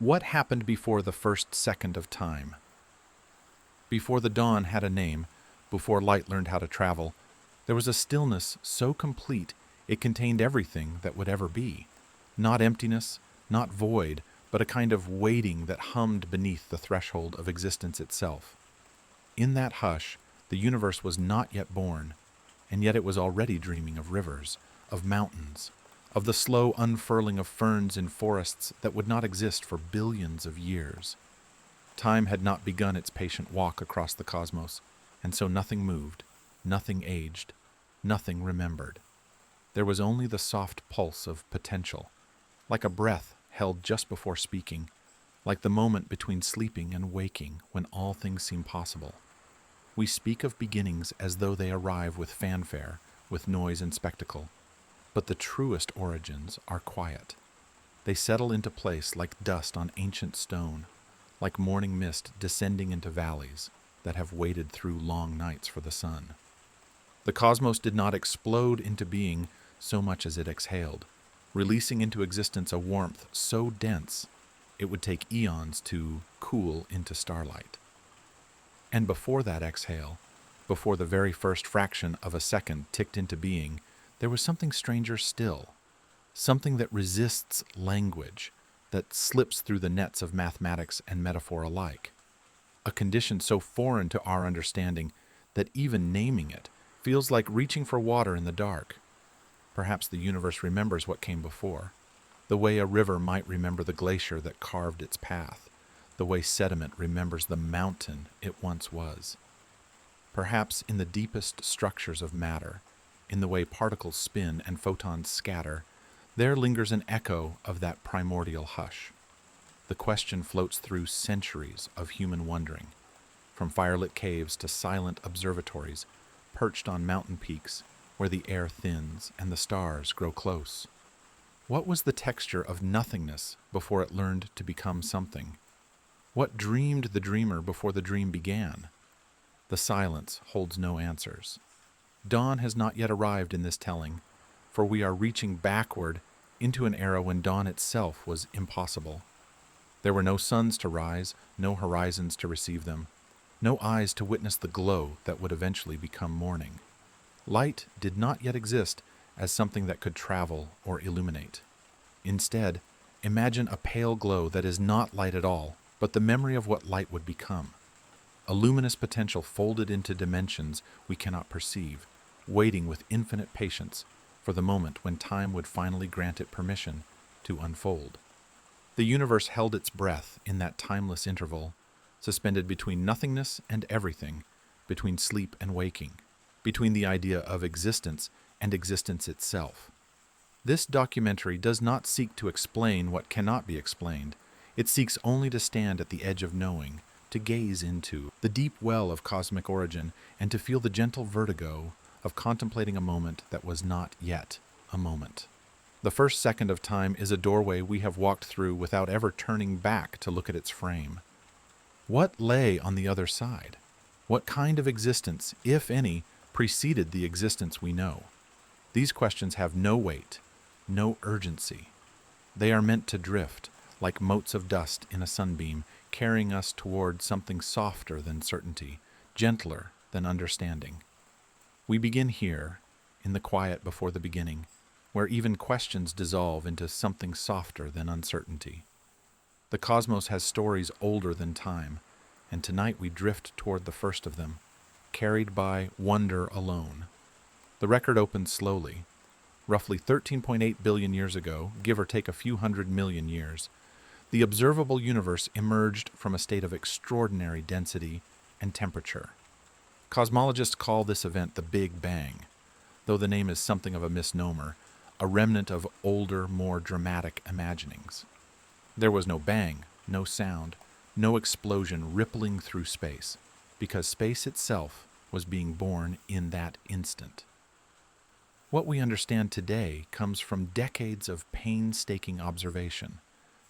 What happened before the first second of time? Before the dawn had a name, before light learned how to travel, there was a stillness so complete it contained everything that would ever be. Not emptiness, not void, but a kind of waiting that hummed beneath the threshold of existence itself. In that hush, the universe was not yet born, and yet it was already dreaming of rivers, of mountains, of the slow unfurling of ferns in forests that would not exist for billions of years. Time had not begun its patient walk across the cosmos, and so nothing moved, nothing aged, nothing remembered. There was only the soft pulse of potential, like a breath held just before speaking, like the moment between sleeping and waking when all things seem possible. We speak of beginnings as though they arrive with fanfare, with noise and spectacle, but the truest origins are quiet. They settle into place like dust on ancient stone, like morning mist descending into valleys that have waited through long nights for the sun. The cosmos did not explode into being so much as it exhaled, releasing into existence a warmth so dense it would take eons to cool into starlight. And before that exhale, before the very first fraction of a second ticked into being, there was something stranger still, something that resists language, that slips through the nets of mathematics and metaphor alike. A condition so foreign to our understanding that even naming it feels like reaching for water in the dark. Perhaps the universe remembers what came before, the way a river might remember the glacier that carved its path, the way sediment remembers the mountain it once was. Perhaps in the deepest structures of matter, in the way particles spin and photons scatter, there lingers an echo of that primordial hush. The question floats through centuries of human wondering, from firelit caves to silent observatories perched on mountain peaks where the air thins and the stars grow close. What was the texture of nothingness before it learned to become something? What dreamed the dreamer before the dream began? The silence holds no answers. Dawn has not yet arrived in this telling, for we are reaching backward into an era when dawn itself was impossible. There were no suns to rise, no horizons to receive them, no eyes to witness the glow that would eventually become morning. Light did not yet exist as something that could travel or illuminate. Instead, imagine a pale glow that is not light at all, but the memory of what light would become. A luminous potential folded into dimensions we cannot perceive, waiting with infinite patience for the moment when time would finally grant it permission to unfold. The universe held its breath in that timeless interval, suspended between nothingness and everything, between sleep and waking, between the idea of existence and existence itself. This documentary does not seek to explain what cannot be explained. It seeks only to stand at the edge of knowing, to gaze into the deep well of cosmic origin, and to feel the gentle vertigo of contemplating a moment that was not yet a moment. The first second of time is a doorway we have walked through without ever turning back to look at its frame. What lay on the other side? What kind of existence, if any, preceded the existence we know? These questions have no weight, no urgency. They are meant to drift, like motes of dust in a sunbeam, carrying us toward something softer than certainty, gentler than understanding. We begin here, in the quiet before the beginning, where even questions dissolve into something softer than uncertainty. The cosmos has stories older than time, and tonight we drift toward the first of them, carried by wonder alone. The record opens slowly. Roughly 13.8 billion years ago, give or take a few 100 million years, the observable universe emerged from a state of extraordinary density and temperature. Cosmologists call this event the Big Bang, though the name is something of a misnomer, a remnant of older, more dramatic imaginings. There was no bang, no sound, no explosion rippling through space, because space itself was being born in that instant. What we understand today comes from decades of painstaking observation,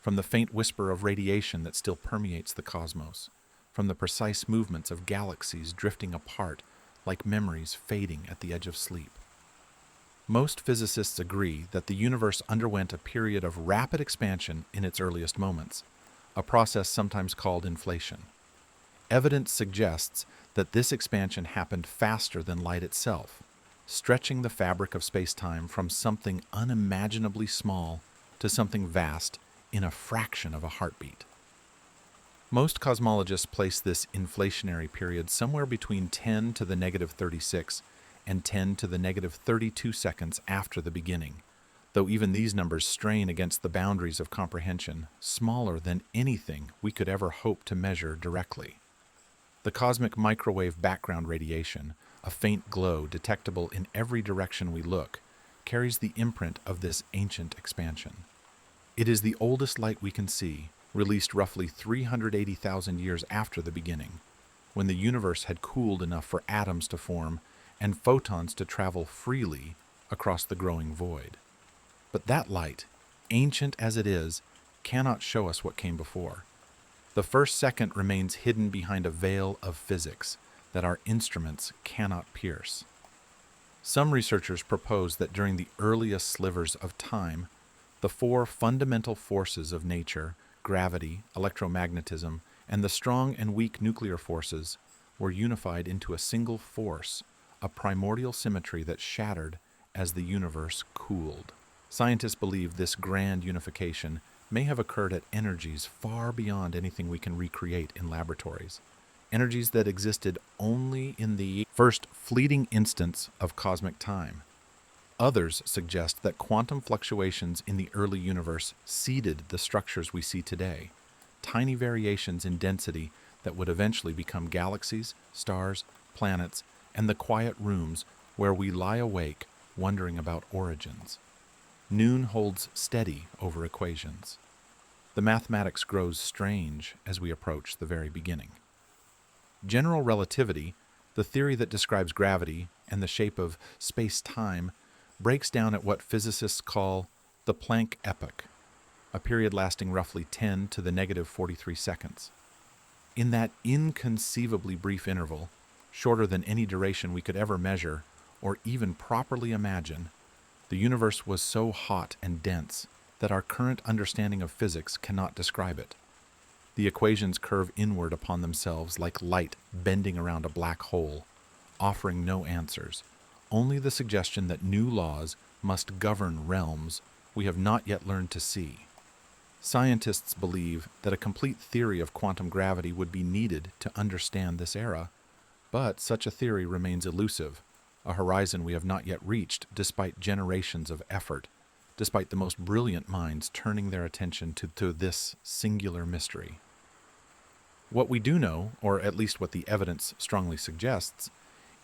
from the faint whisper of radiation that still permeates the cosmos, from the precise movements of galaxies drifting apart like memories fading at the edge of sleep. Most physicists agree that the universe underwent a period of rapid expansion in its earliest moments, a process sometimes called inflation. Evidence suggests that this expansion happened faster than light itself, stretching the fabric of space-time from something unimaginably small to something vast in a fraction of a heartbeat. Most cosmologists place this inflationary period somewhere between 10 to the negative 36 and 10 to the negative 32 seconds after the beginning, though even these numbers strain against the boundaries of comprehension, smaller than anything we could ever hope to measure directly. The cosmic microwave background radiation, a faint glow detectable in every direction we look, carries the imprint of this ancient expansion. It is the oldest light we can see, released roughly 380,000 years after the beginning, when the universe had cooled enough for atoms to form and photons to travel freely across the growing void. But that light, ancient as it is, cannot show us what came before. The first second remains hidden behind a veil of physics that our instruments cannot pierce. Some researchers propose that during the earliest slivers of time, the four fundamental forces of nature, gravity, electromagnetism, and the strong and weak nuclear forces, were unified into a single force, a primordial symmetry that shattered as the universe cooled. Scientists believe this grand unification may have occurred at energies far beyond anything we can recreate in laboratories, energies that existed only in the first fleeting instance of cosmic time. Others suggest that quantum fluctuations in the early universe seeded the structures we see today, tiny variations in density that would eventually become galaxies, stars, planets, and the quiet rooms where we lie awake wondering about origins. Noon holds steady over equations. The mathematics grows strange as we approach the very beginning. General relativity, the theory that describes gravity and the shape of space-time, breaks down at what physicists call the Planck epoch, a period lasting roughly 10 to the negative 43 seconds. In that inconceivably brief interval, shorter than any duration we could ever measure or even properly imagine, the universe was so hot and dense that our current understanding of physics cannot describe it. The equations curve inward upon themselves like light bending around a black hole, offering no answers, only the suggestion that new laws must govern realms we have not yet learned to see. Scientists believe that a complete theory of quantum gravity would be needed to understand this era, but such a theory remains elusive, a horizon we have not yet reached despite generations of effort, despite the most brilliant minds turning their attention to this singular mystery. What we do know, or at least what the evidence strongly suggests,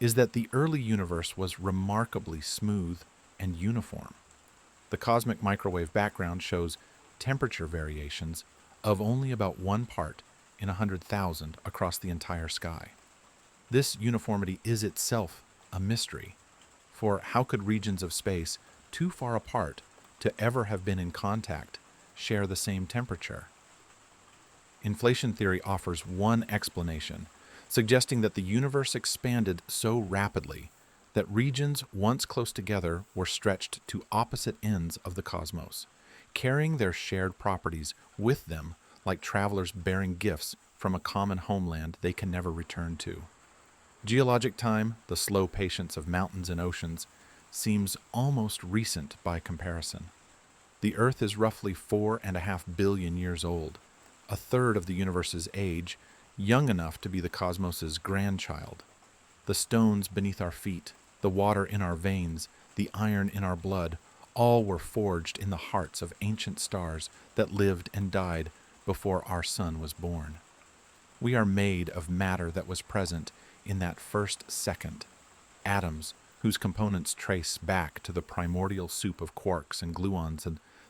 is that the early universe was remarkably smooth and uniform. The cosmic microwave background shows temperature variations of only about 1 part in 100,000 across the entire sky. This uniformity is itself a mystery, for how could regions of space too far apart to ever have been in contact share the same temperature? Inflation theory offers one explanation, suggesting that the universe expanded so rapidly that regions once close together were stretched to opposite ends of the cosmos, carrying their shared properties with them like travelers bearing gifts from a common homeland they can never return to. Geologic time, the slow patience of mountains and oceans, seems almost recent by comparison. The Earth is roughly 4.5 billion years old, a third of the universe's age, young enough to be the cosmos's grandchild. The stones beneath our feet, the water in our veins, the iron in our blood, all were forged in the hearts of ancient stars that lived and died before our sun was born. We are made of matter that was present in that first second, atoms whose components trace back to the primordial soup of quarks and gluons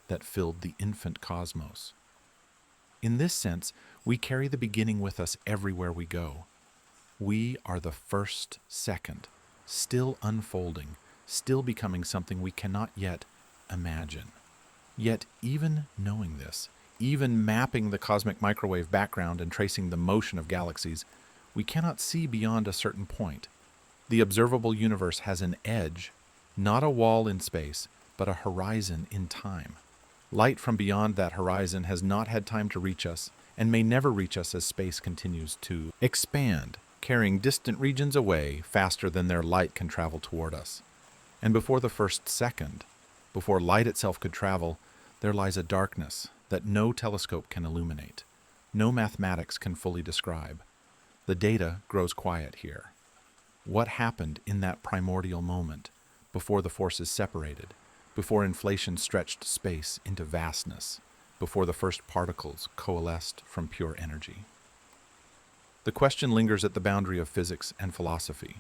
that filled the infant cosmos. In this sense, we carry the beginning with us everywhere we go. We are the first second, still unfolding, still becoming something we cannot yet imagine. Yet even knowing this, even mapping the cosmic microwave background and tracing the motion of galaxies, we cannot see beyond a certain point. The observable universe has an edge, not a wall in space, but a horizon in time. Light from beyond that horizon has not had time to reach us, and may never reach us as space continues to expand, carrying distant regions away faster than their light can travel toward us. And before the first second, before light itself could travel, there lies a darkness that no telescope can illuminate, no mathematics can fully describe. The data grows quiet here. What happened in that primordial moment, before the forces separated, before inflation stretched space into vastness, before the first particles coalesced from pure energy? The question lingers at the boundary of physics and philosophy,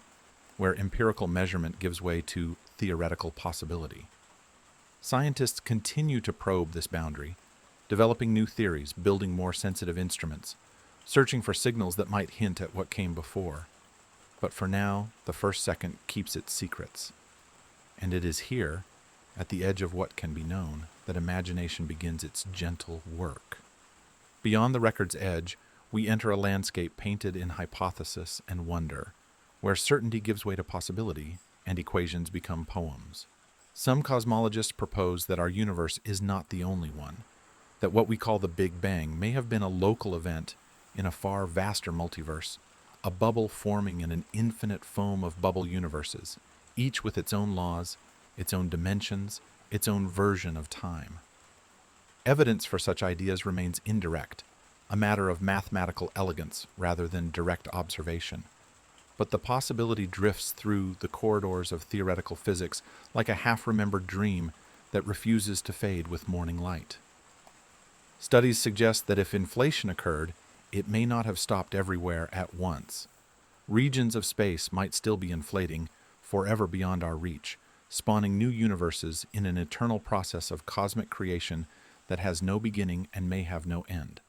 where empirical measurement gives way to theoretical possibility. Scientists continue to probe this boundary, developing new theories, building more sensitive instruments, searching for signals that might hint at what came before. But for now, the first second keeps its secrets. And it is here, at the edge of what can be known, that imagination begins its gentle work. Beyond the record's edge, we enter a landscape painted in hypothesis and wonder, where certainty gives way to possibility and equations become poems. Some cosmologists propose that our universe is not the only one, that what we call the Big Bang may have been a local event in a far vaster multiverse, a bubble forming in an infinite foam of bubble universes, each with its own laws, its own dimensions, its own version of time. Evidence for such ideas remains indirect, a matter of mathematical elegance rather than direct observation. But the possibility drifts through the corridors of theoretical physics like a half-remembered dream that refuses to fade with morning light. Studies suggest that if inflation occurred, it may not have stopped everywhere at once. Regions of space might still be inflating, forever beyond our reach, spawning new universes in an eternal process of cosmic creation that has no beginning and may have no end.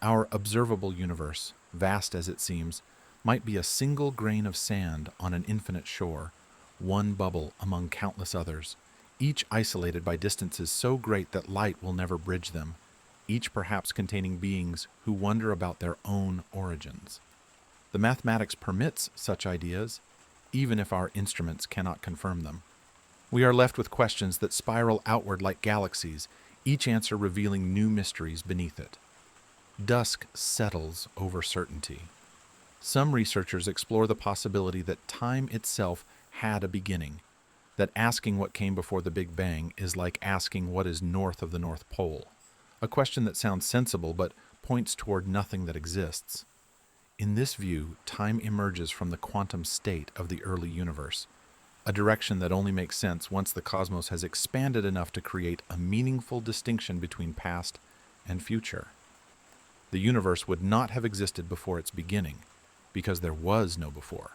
Our observable universe, vast as it seems, might be a single grain of sand on an infinite shore, one bubble among countless others, each isolated by distances so great that light will never bridge them, each perhaps containing beings who wonder about their own origins. The mathematics permits such ideas, even if our instruments cannot confirm them. We are left with questions that spiral outward like galaxies, each answer revealing new mysteries beneath it. Dusk settles over certainty. Some researchers explore the possibility that time itself had a beginning, that asking what came before the Big Bang is like asking what is north of the North Pole, a question that sounds sensible but points toward nothing that exists. In this view, time emerges from the quantum state of the early universe, a direction that only makes sense once the cosmos has expanded enough to create a meaningful distinction between past and future. The universe would not have existed before its beginning, because there was no before,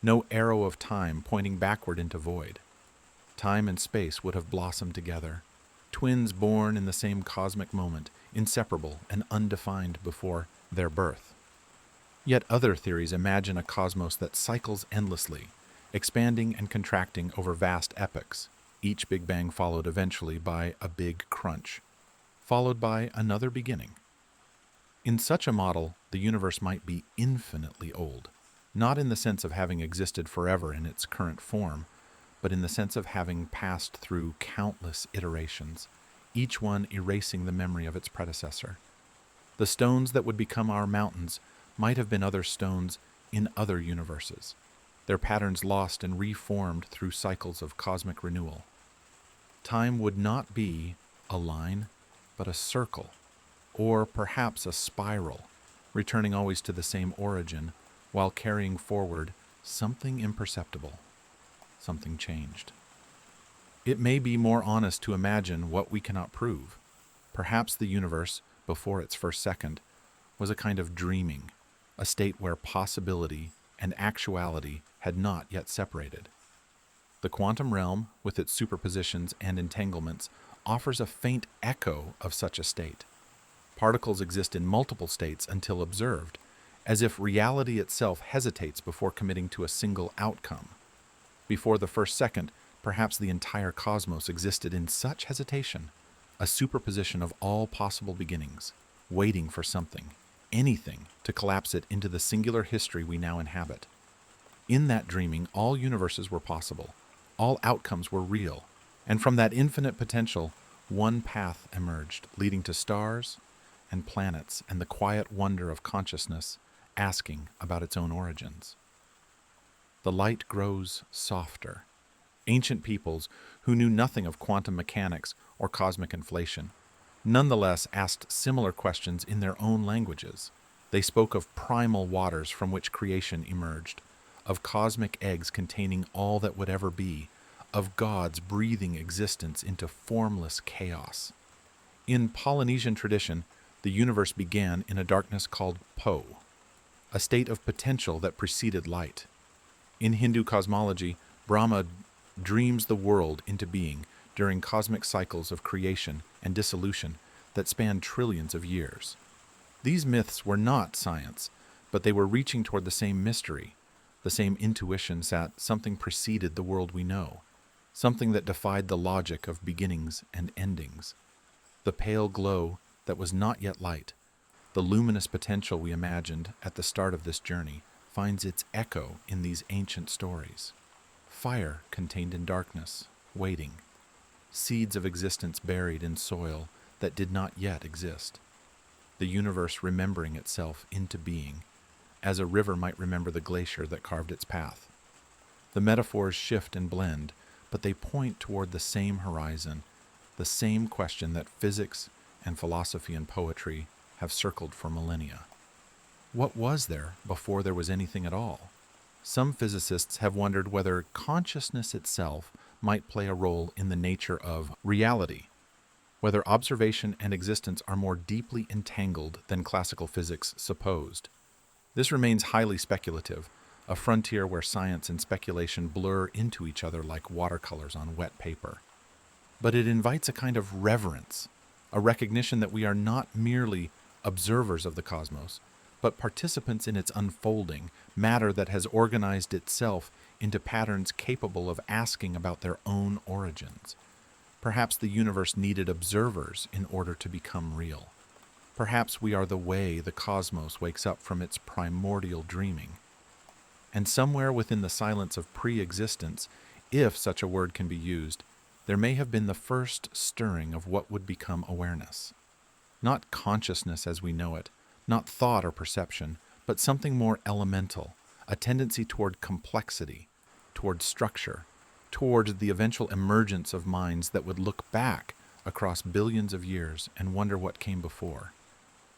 no arrow of time pointing backward into void. Time and space would have blossomed together, twins born in the same cosmic moment, inseparable and undefined before their birth. Yet other theories imagine a cosmos that cycles endlessly, expanding and contracting over vast epochs, each Big Bang followed eventually by a big crunch, followed by another beginning. In such a model, the universe might be infinitely old, not in the sense of having existed forever in its current form, but in the sense of having passed through countless iterations, each one erasing the memory of its predecessor. The stones that would become our mountains might have been other stones in other universes, their patterns lost and reformed through cycles of cosmic renewal. Time would not be a line, but a circle, or perhaps a spiral, returning always to the same origin, while carrying forward something imperceptible, something changed. It may be more honest to imagine what we cannot prove. Perhaps the universe, before its first second, was a kind of dreaming, a state where possibility and actuality had not yet separated. The quantum realm, with its superpositions and entanglements, offers a faint echo of such a state. Particles exist in multiple states until observed, as if reality itself hesitates before committing to a single outcome. Before the first second, perhaps the entire cosmos existed in such hesitation, a superposition of all possible beginnings, waiting for something, anything, to collapse it into the singular history we now inhabit. In that dreaming, all universes were possible, all outcomes were real, and from that infinite potential, one path emerged, leading to stars and planets and the quiet wonder of consciousness asking about its own origins. The light grows softer. Ancient peoples who knew nothing of quantum mechanics or cosmic inflation nonetheless asked similar questions in their own languages. They spoke of primal waters from which creation emerged, of cosmic eggs containing all that would ever be, of gods breathing existence into formless chaos. In Polynesian tradition, the universe began in a darkness called Po, a state of potential that preceded light. In Hindu cosmology, Brahma dreams the world into being during cosmic cycles of creation and dissolution that span trillions of years. These myths were not science, but they were reaching toward the same mystery, the same intuitions that something preceded the world we know, something that defied the logic of beginnings and endings. The pale glow that was not yet light, the luminous potential we imagined at the start of this journey, finds its echo in these ancient stories. Fire contained in darkness, waiting. Seeds of existence buried in soil that did not yet exist. The universe remembering itself into being, as a river might remember the glacier that carved its path. The metaphors shift and blend, but they point toward the same horizon, the same question that physics and philosophy and poetry have circled for millennia. What was there before there was anything at all? Some physicists have wondered whether consciousness itself might play a role in the nature of reality, whether observation and existence are more deeply entangled than classical physics supposed. This remains highly speculative, a frontier where science and speculation blur into each other like watercolors on wet paper. But it invites a kind of reverence, a recognition that we are not merely observers of the cosmos, but participants in its unfolding, matter that has organized itself into patterns capable of asking about their own origins. Perhaps the universe needed observers in order to become real. Perhaps we are the way the cosmos wakes up from its primordial dreaming. And somewhere within the silence of pre-existence, if such a word can be used, there may have been the first stirring of what would become awareness. Not consciousness as we know it, not thought or perception, but something more elemental, a tendency toward complexity, toward structure, toward the eventual emergence of minds that would look back across billions of years and wonder what came before.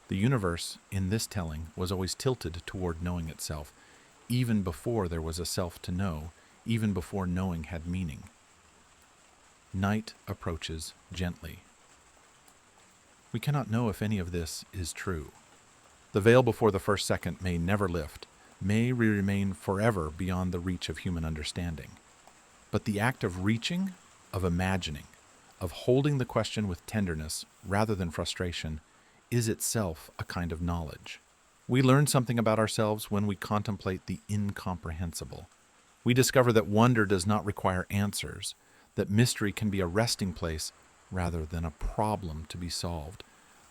The universe, in this telling, was always tilted toward knowing itself, even before there was a self to know, even before knowing had meaning. Night approaches gently. We cannot know if any of this is true. The veil before the first second may never lift, may remain forever beyond the reach of human understanding. But the act of reaching, of imagining, of holding the question with tenderness rather than frustration, is itself a kind of knowledge. We learn something about ourselves when we contemplate the incomprehensible. We discover that wonder does not require answers, that mystery can be a resting place rather than a problem to be solved.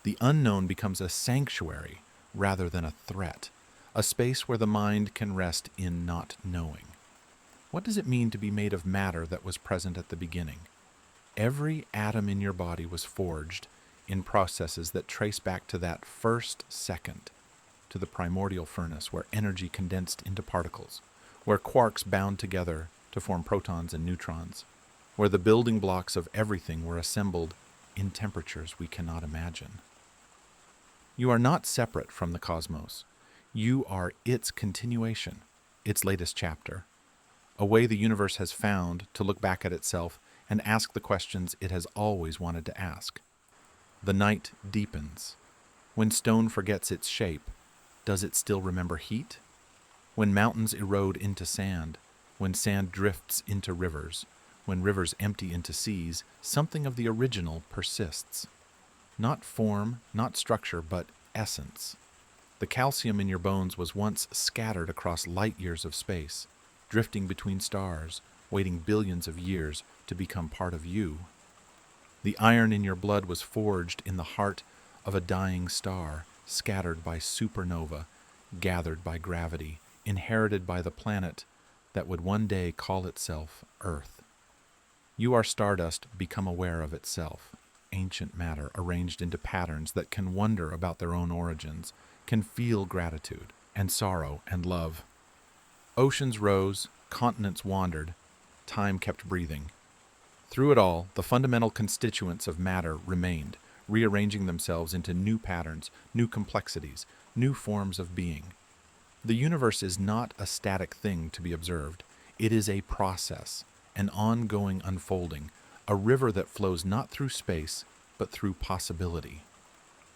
The unknown becomes a sanctuary rather than a threat, a space where the mind can rest in not knowing. What does it mean to be made of matter that was present at the beginning? Every atom in your body was forged in processes that trace back to that first second, to the primordial furnace where energy condensed into particles, where quarks bound together to form protons and neutrons, where the building blocks of everything were assembled in temperatures we cannot imagine. You are not separate from the cosmos. You are its continuation, its latest chapter, a way the universe has found to look back at itself and ask the questions it has always wanted to ask. The night deepens. When stone forgets its shape, does it still remember heat? When mountains erode into sand, when sand drifts into rivers, when rivers empty into seas, something of the original persists. Not form, not structure, but essence. The calcium in your bones was once scattered across light years of space, drifting between stars, waiting billions of years to become part of you. The iron in your blood was forged in the heart of a dying star, scattered by supernova, gathered by gravity, inherited by the planet that would one day call itself Earth. You are stardust become aware of itself, ancient matter arranged into patterns that can wonder about their own origins, can feel gratitude and sorrow and love. Oceans rose, continents wandered, time kept breathing. Through it all, the fundamental constituents of matter remained, rearranging themselves into new patterns, new complexities, new forms of being. The universe is not a static thing to be observed. It is a process, an ongoing unfolding, a river that flows not through space, but through possibility.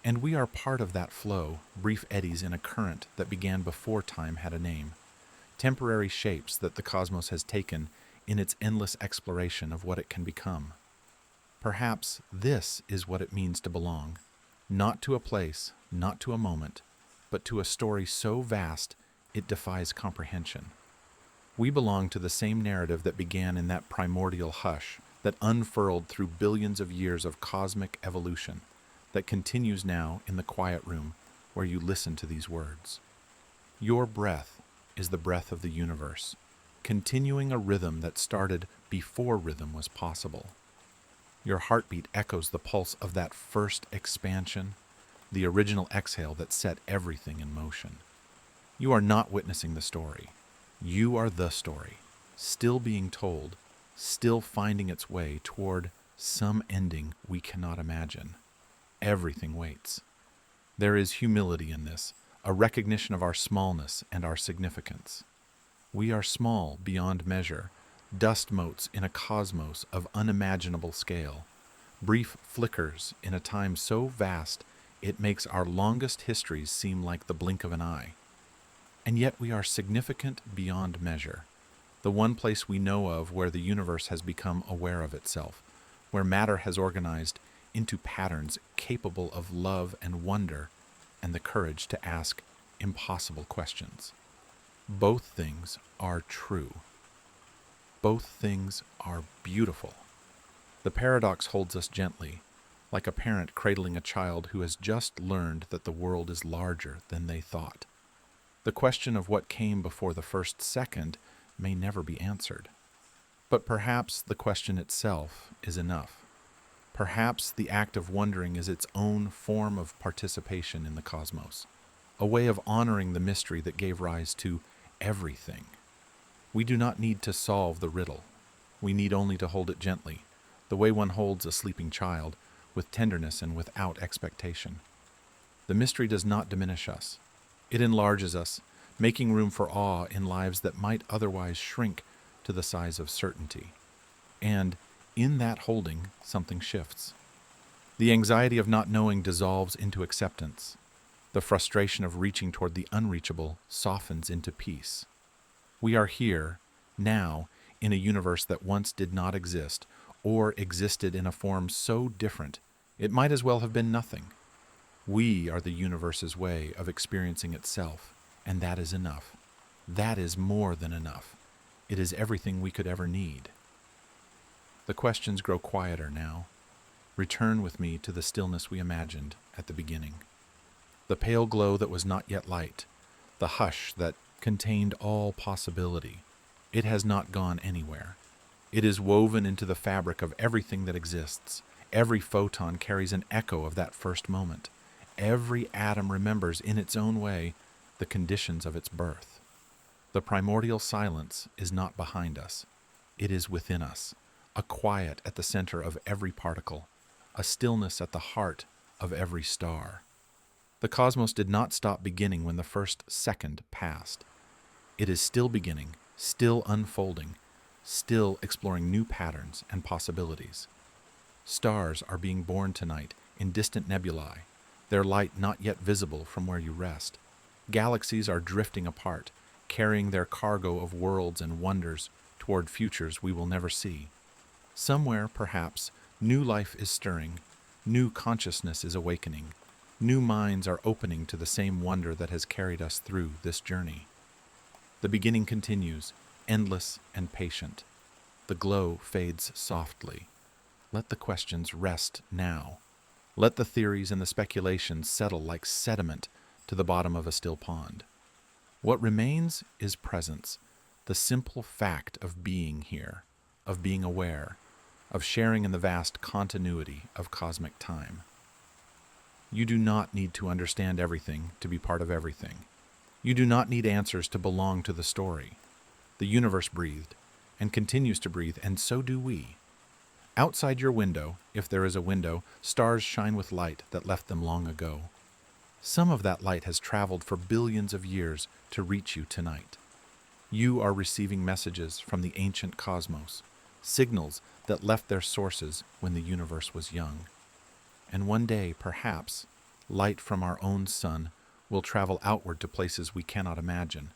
And we are part of that flow, brief eddies in a current that began before time had a name, temporary shapes that the cosmos has taken in its endless exploration of what it can become. Perhaps this is what it means to belong, not to a place, not to a moment, but to a story so vast it defies comprehension. We belong to the same narrative that began in that primordial hush, that unfurled through billions of years of cosmic evolution, that continues now in the quiet room where you listen to these words. Your breath is the breath of the universe, continuing a rhythm that started before rhythm was possible. Your heartbeat echoes the pulse of that first expansion, the original exhale that set everything in motion. You are not witnessing the story. You are the story, still being told, still finding its way toward some ending we cannot imagine. Everything waits. There is humility in this, a recognition of our smallness and our significance. We are small beyond measure, dust motes in a cosmos of unimaginable scale, brief flickers in a time so vast it makes our longest histories seem like the blink of an eye. And yet we are significant beyond measure, the one place we know of where the universe has become aware of itself, where matter has organized into patterns capable of love and wonder and the courage to ask impossible questions. Both things are true. Both things are beautiful. The paradox holds us gently, like a parent cradling a child who has just learned that the world is larger than they thought. The question of what came before the first second may never be answered. But perhaps the question itself is enough. Perhaps the act of wondering is its own form of participation in the cosmos, a way of honoring the mystery that gave rise to everything. We do not need to solve the riddle. We need only to hold it gently, the way one holds a sleeping child, with tenderness and without expectation. The mystery does not diminish us. It enlarges us, making room for awe in lives that might otherwise shrink to the size of certainty. And in that holding, something shifts. The anxiety of not knowing dissolves into acceptance. The frustration of reaching toward the unreachable softens into peace. We are here, now, in a universe that once did not exist, or existed in a form so different, it might as well have been nothing. We are the universe's way of experiencing itself, and that is enough. That is more than enough. It is everything we could ever need. The questions grow quieter now. Return with me to the stillness we imagined at the beginning. The pale glow that was not yet light, the hush that contained all possibility. It has not gone anywhere. It is woven into the fabric of everything that exists. Every photon carries an echo of that first moment. Every atom remembers in its own way the conditions of its birth. The primordial silence is not behind us. It is within us, a quiet at the center of every particle, a stillness at the heart of every star. The cosmos did not stop beginning when the first second passed. It is still beginning, still unfolding, still exploring new patterns and possibilities. Stars are being born tonight in distant nebulae, their light not yet visible from where you rest. Galaxies are drifting apart, carrying their cargo of worlds and wonders toward futures we will never see. Somewhere, perhaps, new life is stirring, new consciousness is awakening, new minds are opening to the same wonder that has carried us through this journey. The beginning continues, endless and patient. The glow fades softly. Let the questions rest now. Let the theories and the speculations settle like sediment to the bottom of a still pond. What remains is presence, the simple fact of being here, of being aware, of sharing in the vast continuity of cosmic time. You do not need to understand everything to be part of everything. You do not need answers to belong to the story. The universe breathed, and continues to breathe, and so do we. Outside your window, if there is a window, stars shine with light that left them long ago. Some of that light has traveled for billions of years to reach you tonight. You are receiving messages from the ancient cosmos, signals that left their sources when the universe was young. And one day, perhaps, light from our own sun will travel outward to places we cannot imagine,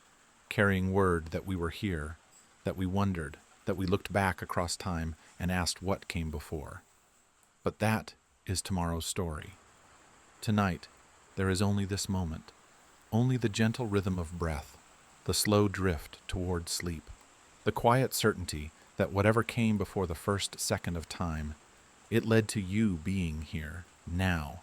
carrying word that we were here, that we wondered, that we looked back across time and asked what came before. But that is tomorrow's story. Tonight, there is only this moment, only the gentle rhythm of breath, the slow drift toward sleep, the quiet certainty that whatever came before the first second of time, it led to you being here, now,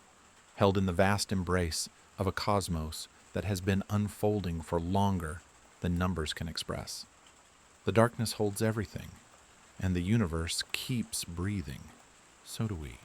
held in the vast embrace of a cosmos that has been unfolding for longer than numbers can express. The darkness holds everything, and the universe keeps breathing. So do we.